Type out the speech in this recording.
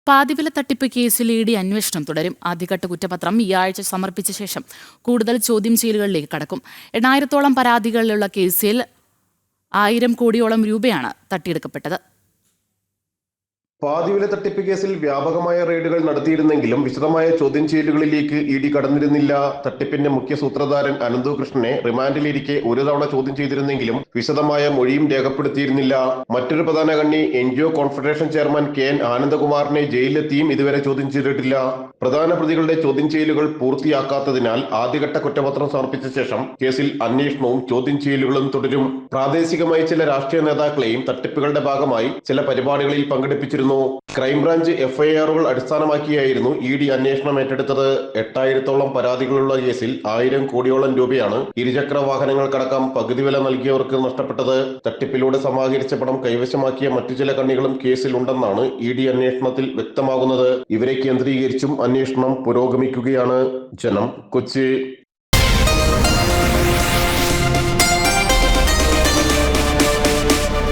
പാതിവില തട്ടിപ്പ് കേസിൽ ഇഡി അന്വേഷണം തുടരും. ആദ്യഘട്ട കുറ്റപത്രം ഈ ആഴ്ച സമർപ്പിച്ച ശേഷം കൂടുതൽ ചോദ്യം ചെയ്യലുകളിലേക്ക് കടക്കും. 8,000-ഓളം പരാതികളുള്ള കേസിൽ 1,000 കോടിയോളം രൂപയാണ് തട്ടിയെടുക്കപ്പെട്ടത്. പാതിവില തട്ടിപ്പ് കേസിൽ വ്യാപകമായ റെയ്ഡുകൾ നടത്തിയിരുന്നെങ്കിലും വിശദമായ ചോദ്യം ചെയ്യലുകളിലേക്ക് ഇഡി കടന്നിരുന്നില്ല. തട്ടിപ്പിന്റെ മുഖ്യ സൂത്രധാരൻ അനന്തകൃഷ്ണനെ റിമാൻഡിലിരിക്കെ ഒരു തവണ ചോദ്യം ചെയ്തിരുന്നെങ്കിലും വിശദമായ മൊഴിയും രേഖപ്പെടുത്തിയിരുന്നില്ല. മറ്റൊരു പ്രധാന കണ്ണി NGO കോൺഫെഡറേഷൻ ചെയർമാൻ KN ആനന്ദകുമാറിനെ ജയിലിലെത്തിയും ഇതുവരെ ചോദ്യം ചെയ്തിട്ടില്ല. പ്രധാന പ്രതികളുടെ ചോദ്യം ചെയ്യലുകൾ പൂർത്തിയാക്കാത്തതിനാൽ ആദ്യഘട്ട കുറ്റപത്രം സമർപ്പിച്ച ശേഷം കേസിൽ അന്വേഷണവും ചോദ്യം ചെയ്യലുകളും തുടരും. പ്രാദേശികമായി ചില രാഷ്ട്രീയ നേതാക്കളെയും തട്ടിപ്പുകളുടെ ഭാഗമായി ചില പരിപാടികളിൽ പങ്കെടുപ്പിച്ചിരുന്നു. ക്രൈംബ്രാഞ്ച് FIR-കൾ അടിസ്ഥാനമാക്കിയായിരുന്നു ഇഡി അന്വേഷണം ഏറ്റെടുത്തത്. 8,000-ഓളം പരാതികളുള്ള കേസിൽ 1,000 കോടിയോളം രൂപയാണ് ഇരുചക്ര വാഹനങ്ങൾക്കടക്കം പകുതി വില നൽകിയവർക്ക് നഷ്ടപ്പെട്ടത്. തട്ടിപ്പിലൂടെ സമാഹരിച്ച പണം കൈവശമാക്കിയ മറ്റു ചില കണ്ണികളും കേസിലുണ്ടെന്നാണ് ഇഡി അന്വേഷണത്തിൽ വ്യക്തമാകുന്നത്. ഇവരെ കേന്ദ്രീകരിച്ചും അന്വേഷണം പുരോഗമിക്കുകയാണ്. ജനം, കൊച്ചി.